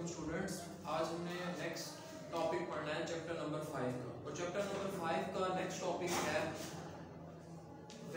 वालेकुम स्टूडेंट्स। आज हमने नेक्स्ट टॉपिक पढ़ना है चैप्टर नंबर 5 का, और चैप्टर नंबर 5 का नेक्स्ट टॉपिक है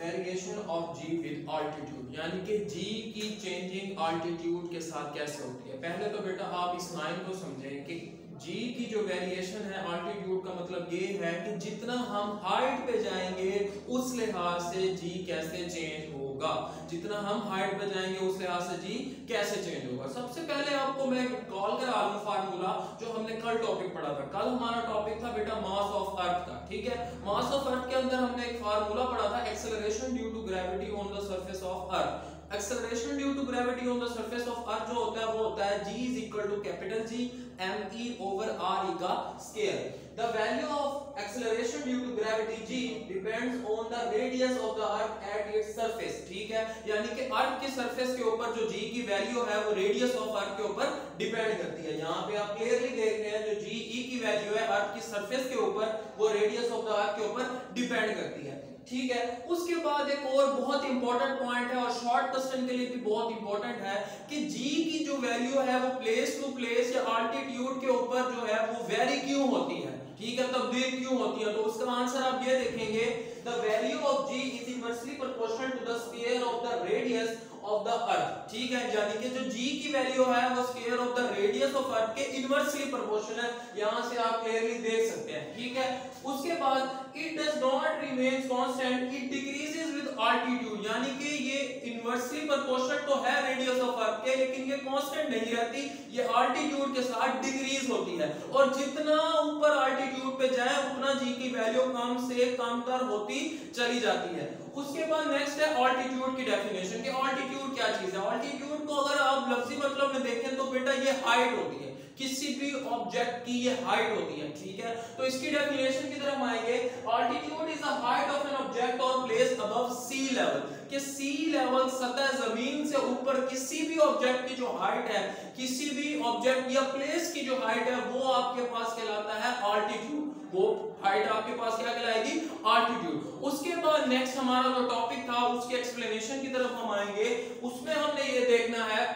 variation of ji with altitude, यानी कि जी की चेंजिंग अल्टीट्यूड के साथ कैसे होती है। पहले तो बेटा आप इस लाइन को समझें कि जी की जो वेरिएशन है अल्टीट्यूड का मतलब ये है कि जितना हम हाइट पे जाएंगे उस लिहाज से जी कैसे चेंज होगा, जितना हम हाइट पे जाएंगे उस लिहाज से जी कैसे चेंज होगा। सबसे पहले आपको मैं कॉल करा लूं फार्मूला जो हमने कल टॉपिक पढ़ा था। कल हमारा टॉपिक था बेटा मास ऑफ अर्थ का, ठीक है। मास ऑफ अर्थ के अंदर हमने एक फार्मूला पढ़ा था, acceleration due to gravity on the surface of earth. Acceleration due to gravity on the surface of earth जो होता है वो होता है G is equal to capital G me over re का square. The value of acceleration due to gravity G depends on the radius of the earth at its surface, ठीक है। यानी कि अर्थ के सरफेस के ऊपर जो G की वैल्यू है वो रेडियस ऑफ अर्थ के ऊपर डिपेंड करती है। यहाँ पे आप क्लियरली देख रहे हैं जो G E की वैल्यू है अर्थ की सरफेस के ऊपर वो रेडियस ऑफ द अर्थ के ऊपर डिपेंड करती है, ठीक है। उसके बाद एक और बहुत इंपॉर्टेंट पॉइंट है और शॉर्ट क्वेश्चन के लिए भी बहुत इंपॉर्टेंट है कि जी की जो वैल्यू है वो प्लेस टू प्लेस या अल्टीट्यूड के ऊपर जो है वो वेरी क्यों होती है, ठीक है, तब्दील क्यों होती है। तो उसका आंसर आप ये देखेंगे, the value of G is inversely proportional to the square of the radius of the earth, ठीक है। यानी कि जो जी की वैल्यू है वो square of the radius of earth के इनवर्सली प्रोपोर्शनल है, यहां से आप क्लियरली देख सकते हैं, ठीक है। उसके बाद it does not remain constant, it decreases with altitude, यानी कि ये इनवर्सली प्रोपोर्शनल तो है रेडियस ऑफ अर्थ के, लेकिन ये कांस्टेंट नहीं रहती, ये अल्टीट्यूड के साथ डिक्रीज होती है। और जितना ऊपर अल्टीट्यूड पे जाए उतना जी की वैल्यू कम से कमतर होती चली जाती है। उसके बाद नेक्स्ट है अल्टीट्यूड की डेफिनेशन कि अल्टीट्यूड क्या चीज है। अल्टीट्यूड को अगर आप लफ्जी मतलब में देखें तो बेटा ये हाइट होती है, किसी भी ऑब्जेक्ट की ये हाइट होती है, ठीक है। तो इसकी डेफिनेशन की तरफ आएंगे, altitude is the height of an object और प्लेस अबव सी लेवल, कि सी लेवल सतह जमीन से ऊपर किसी भी ऑब्जेक्ट की जो हाइट है, किसी भी ऑब्जेक्ट या प्लेस की जो हाइट है वो आपके पास कहलाता है अल्टीट्यूड। वो हाइट आपके पास क्या कहलाएगी, अल्टीट्यूड। उसके बाद नेक्स्ट हमारा जो टॉपिक था उसके एक्सप्लेनेशन की तरफ हम आएंगे। उसमें हमने ये देखना है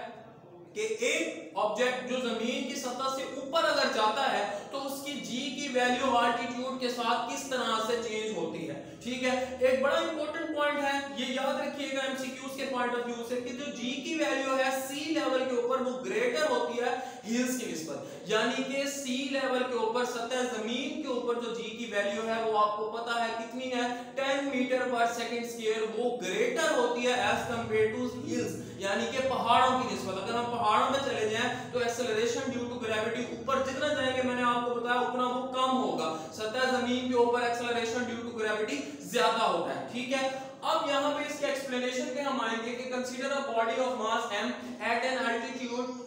कि एक ऑब्जेक्ट जो जमीन की सतह से ऊपर अगर जाता है तो उसकी जी की वैल्यू अल्टीट्यूड के साथ किस तरह से चेंज होती है, ठीक है। एक बड़ा इंपॉर्टेंट पॉइंट है, ये याद रखिएगा एमसीक्यूज के पॉइंट ऑफ व्यू से, कि जो जी की वैल्यू है सी लेवल के ऊपर वो ग्रेटर होती है हिल्स की निस्बत, यानी कि सी लेवल के ऊपर सतह जमीन के ऊपर जो जी की वैल्यू है वो आपको पता है कितनी है, 10 मीटर पर सेकंड स्क्वायर, वो ग्रेटर होती है एज कंपेयर टू हिल्स, यानी कि पहाड़ों की निस्बत। अगर हम पहाड़ों में चले जाएं तो एक्सेलरेशन ड्यू टू ग्रेविटी ऊपर जितना जाएंगे मैंने आपको बताया उतना वो कम होगा, सतह जमीन के ऊपर एक्सेलरेशन ड्यू टू ग्रेविटी ज्यादा होता है, ठीक है। अब यहाँ पे इसके एक्सप्लेनेशन पे हम आएंगे कि consider a body of mass m at an altitude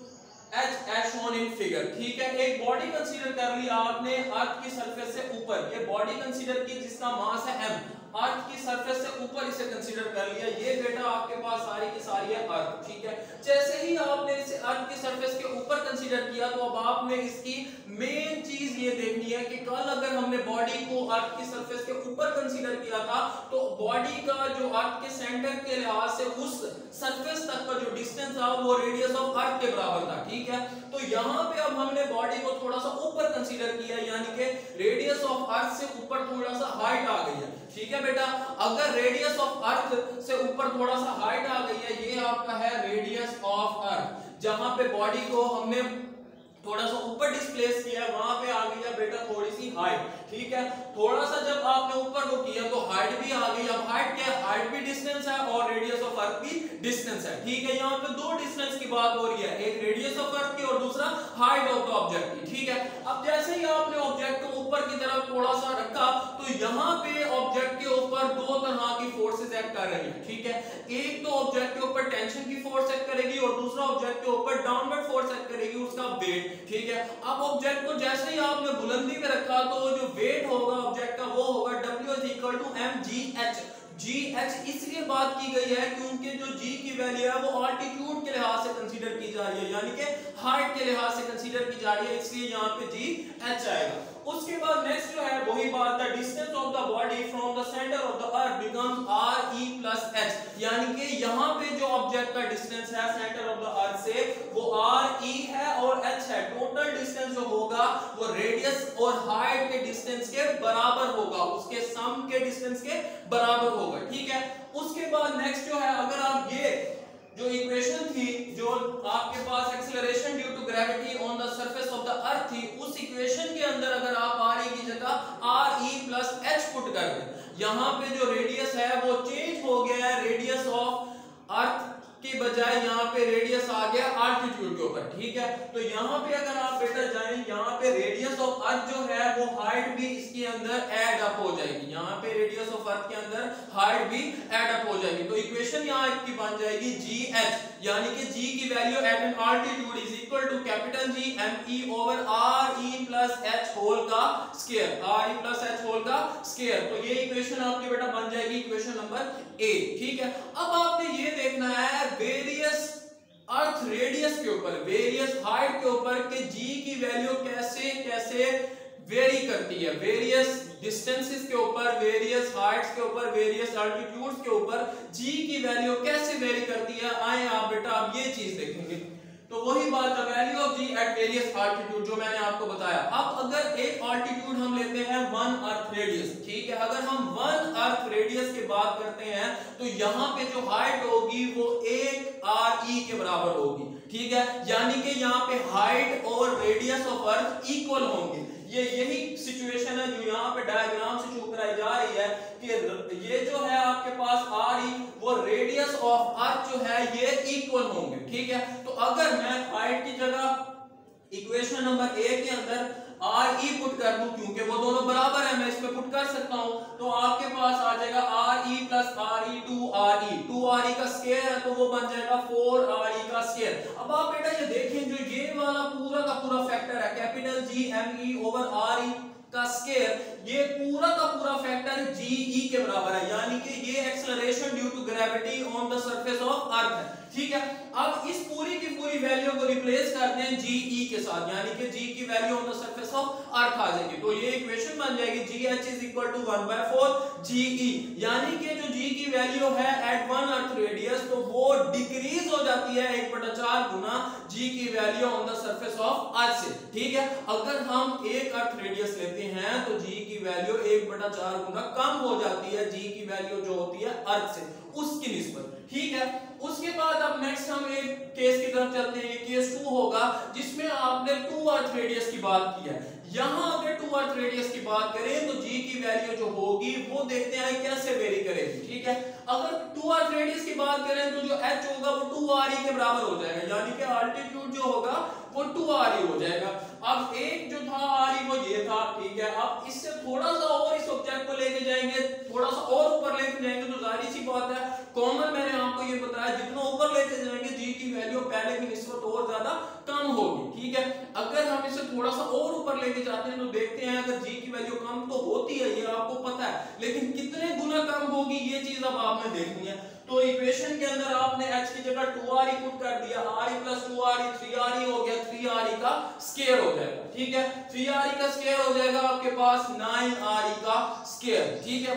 h as shown in figure, ठीक है। एक बॉडी कंसीडर कर लिया आपने अर्थ की सरफेस से ऊपर, ये बॉडी कंसीडर की जिसका मास है m, अर्थ की सरफेस से ऊपर इसे कंसीडर कर लिया, ये बेटा आपके पास सारी की सारी है अर्थ, ठीक है। जैसे ही आपने इसे अर्थ की सरफेस के ऊपर कंसीडर किया तो अब आपने इसकी मेन चीज ये देखनी है कि कल अगर हमने बॉडी को अर्थ की सरफेस के ऊपर कंसीडर किया था तो बॉडी का जो अर्थ के सेंटर के लिहाज से उस सरफेस तक का जो डिस्टेंस था वो रेडियस ऑफ अर्थ के बराबर था, ठीक है। तो यहाँ पे अब हमने बॉडी को थोड़ा सा ऊपर कंसीडर किया, यानी कि रेडियस ऑफ अर्थ से ऊपर थोड़ा सा हाइट आ गई है, ठीक है बेटा। अगर रेडियस ऑफ अर्थ से ऊपर थोड़ा सा हाइट आ गई है, ये आपका है रेडियस ऑफ अर्थ, जहां पे बॉडी को हमने थोड़ा सा ऊपर डिस्प्लेस किया, वहां पे आ गई है बेटा थोड़ी सी हाइट, ठीक है। थोड़ा सा जब आपने ऊपर को किया तो हाइट भी आ गई। अब हाइट क्या है, हाइट भी डिस्टेंस है और रेडियस ऑफ अर्थ भी डिस्टेंस है, ठीक है। यहाँ पे दो डिस्टेंस की बात हो रही है, एक रेडियस ऑफ अर्थ की और दूसरा हाइट ऑफ द ऑब्जेक्ट की, ठीक है। अब जैसे ही आपने ऑब्जेक्ट को ऊपर की तरफ थोड़ा सा रखा तो यहाँ पे ऑब्जेक्ट के ऊपर दो तरह की फोर्सेस एक्ट कर रही है, ठीक है। एक तो ऑब्जेक्ट के ऊपर टेंशन की फोर्स एक्ट करेगी और दूसरा ऑब्जेक्ट के ऊपर डाउनवर्ड फोर्स एक्ट करेगी, उसका वेट, ठीक है। अब ऑब्जेक्ट को जैसे ही आपने बुलंदी में रखा तो जो वेट होगा ऑब्जेक्ट का वो होगा W is equal to mgh। gh इसलिए बात की गई है क्योंकि जो g की वैल्यू है वो अल्टीट्यूड के लिहाज से कंसीडर की जा रही है, यानी कि हाइट के लिहाज से कंसीडर की जा रही है, इसलिए यहाँ पे gh आएगा। उसके बाद नेक्स्ट जो है वही बात है, distance of the body from the centre of the earth becomes re plus h, यानी कि यहाँ पे जो ऑब्जेक्ट का डिस्टेंस है सेंटर ऑफ द अर्थ से वो re है और h है, वो रेडियस और हाइट के डिस्टेंस के बराबर होगा, उसके सम के डिस्टेंस के बराबर होगा। ठीक है, उसके बाद नेक्स्ट जो है, अगर आप ये जो इक्वेशन थी जो आपके पास acceleration due to gravity on the surface of the earth थी, उस इक्वेशन के अंदर अगर आप आर ई की जगह R E plus H put कर दें, यहाँ पे जो रेडियस है वो चेंज हो गया है, रेडियस ऑफ अर्थ के बजाय यहाँ पे रेडियस आ गया आल्टीट्यूड के ऊपर। ठीक है, तो यहाँ पे अगर आप बेटा जाएं, यहाँ पे रेडियस ऑफ अर्थ जो है वो हाइट भी इसके अंदर ऐड अप हो जाएगी, यहाँ पे रेडियस ऑफ अर्थ के अंदर हाइट भी ऐड अप हो जाएगी। तो इक्वेशन यहाँ की बन जाएगी जी एच, यानी कि जी की value eight N altitude is equal to capital G M E over R E plus H whole का square, R E plus H whole का स्क्वायर। तो ये इक्वेशन आपकी बेटा बन जाएगी इक्वेशन नंबर ए। ठीक है, अब आपने ये देखना है वेरियस अर्थ रेडियस के ऊपर, वेरियस हाइट के ऊपर कि जी की वैल्यू कैसे कैसे वेरी करती है, वेरियस डिस्टेंसेस के ऊपर, वेरियस हाइट्स के ऊपर, वेरियस अल्टीट्यूड्स के ऊपर जी की वैल्यू कैसे वेरी करती है। आए आप बेटा अब ये चीज देखेंगे, तो वही बात है value of G at various altitude जो मैंने आपको बताया। अब अगर एक अल्टीट्यूड हम लेते हैं 1 अर्थ रेडियस, ठीक है, अगर हम 1 अर्थ रेडियस की बात करते हैं तो यहाँ पे जो हाइट होगी वो 1 आर ई के बराबर होगी। ठीक है, यानी कि यहाँ पे हाइट और रेडियस ऑफ अर्थ इक्वल होंगे। ये यही सिचुएशन है जो यहाँ पे डायग्राम से शो कराई जा रही है कि ये जो है आपके पास आर ई वो रेडियस ऑफ अर्थ जो है ये इक्वल होंगे। ठीक है, तो अगर मैं हाइट की जगह इक्वेशन नंबर ए के अंदर आर ई पुट कर दूं, क्योंकि वो दोनों बराबर है मैं इस पे पुट कर सकता हूं, तो आपके पास आ जाएगा R E plus R E 2 R E, 2 are E का स्क्वायर है तो वो बन जाएगा 4 आर ई का स्क्वायर। अब आप बेटा ये देखें जो ये वाला पूरा का पूरा फैक्टर है capital G M E over R E का स्क्वायर, ये पूरा का पूरा फैक्टर जी ई के बराबर है, यानी कि ये acceleration due to gravity on the surface of earth है। ठीक है, अब इस पूरी की पूरी वैल्यू को रिप्लेस करते हैं जी ई के साथ, यानी कि जी की value on the surface of अर्थ आ जाएगी, तो ये इक्वेशन बन जाएगी जी एच इज इक्वल टू 1/4 जी ई, यानी कि जो जी की वैल्यू है एट 1 अर्थ रेडियस तो वो डिक्रीज हो जाती है 1/4 गुना जी की value on the surface of अर्थ से। ठीक है, अगर हम 1 अर्थ रेडियस लेते हैं तो जी की वैल्यू 1/4 गुना कम हो जाती है जी की वैल्यू जो होती है अर्थ से उसकी निस्बत। ठीक है, उसके बाद अब नेक्स्ट हम एक केस की तरफ चलते हैं, केस 2 होगा जिसमें आपने 2 अर्थ रेडियस की बात की है। यहां अगर 2 अर्थ रेडियस की बात करें तो जी की वैल्यू जो होगी वो देखते हैं कैसे वेरी करेगी। ठीक है, अगर 2 अर्थ रेडियस की बात करें तो जो h होगा वो 2 आर ई के बराबर हो जाएगा, यानी कि अल्टीट्यूड जो होगा वो 2 आर ई हो जाएगा। अब एक जो था आर ई वो ये था। ठीक है, अब इससे थोड़ा सा और इस ऑब्जेक्ट को लेके जाएंगे, थोड़ा सा और ऊपर लेके जाएंगे तो जाहिर सी बात है कॉमन मैंने आपको ये बताया जितना ऊपर लेके जाएंगे जी की वैल्यू पहले की निस्बत और ज्यादा कम होगी। ठीक है, अगर हम इसे थोड़ा सा और ऊपर लेके जाते हैं तो देखते हैं अगर जी की वैल्यू कम तो होती है, ये आपको पता है, लेकिन कितने गुना कम होगी ये चीज अब आपने देखनी है। तो इक्वेशन के अंदर आपने h की जगह 2 आर ई पुट कर दिया, R E plus 2 R E 3 R E हो गया, 3 आर ई का स्क्वायर हो जाएगा। ठीक है, 3 आर ई का स्क्वायर हो जाएगा आपके पास 9 आर ई का स्क्वायर। ठीक है,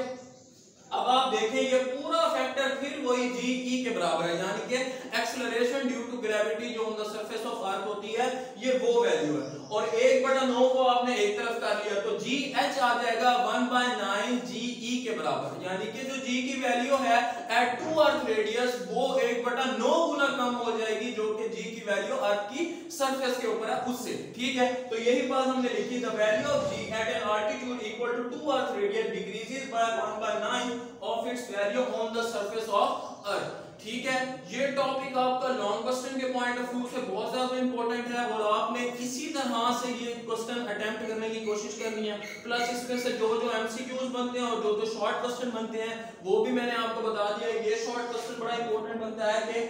अब आप देखें ये पूरा फैक्टर फिर वही जी ई के बराबर है, यानी कि एक्सेलरेशन ड्यू टू ग्रेविटी जो ऑन द सरफेस ऑफ अर्थ होती है ये वो वैल्यू है, और 1/9 को आपने एक तरफ कर लिया तो जी एच आ जाएगा 1/9 जी ई के बराबर, यानी कि जो जी की वैल्यू है एट 2 अर्थ रेडियस वो 1/9 गुना कम हो जाएगी जो कि जी की वैल्यू अर्थ की सरफेस के ऊपर है उससे। ठीक है, तो यही बात हमने लिखी, the value of G at an altitude equal to 2 earth radius decreases by 1/9 of its value on the surface of earth। ठीक है, ये टॉपिक आपका लॉन्ग क्वेश्चन के पॉइंट ऑफ व्यू से बहुत ज्यादा इंपॉर्टेंट है और आपने इसी तरह से ये क्वेश्चन अटेम्प्ट करने की कोशिश करनी है, प्लस इसमें से जो जो एमसीक्यूज बनते हैं और जो जो शॉर्ट क्वेश्चन बनते हैं वो भी मैंने आपको बता दिया। ये शॉर्ट क्वेश्चन बड़ा इंपॉर्टेंट बनता है कि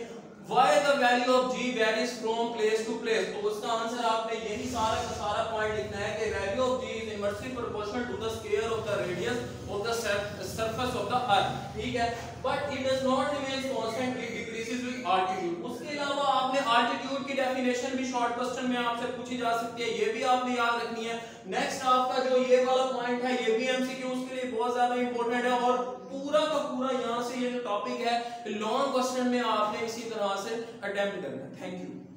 why the value of g varies from place to place, तो उसका आंसर आपने यही सारा का सारा पॉइंट लिखना है कि value of g is inversely proportional to the square of the radius of the surface of the earth। ठीक है, but it does not remain constant, it decreases with altitude। उसके अलावा आपने altitude की डेफिनेशन भी शॉर्ट क्वेश्चन में आपसे पूछी जा सकती है, ये भी आपने याद रखनी है। नेक्स्ट आपका जो ये वाला पॉइंट है ये भी एमसीक्यूज के लिए बहुत ज्यादा इंपॉर्टेंट है और पूरा का पूरा यहाँ से ये जो टॉपिक है लॉन्ग क्वेश्चन में आपने इसी तरह से अटेम्प्ट करना है। Thank you.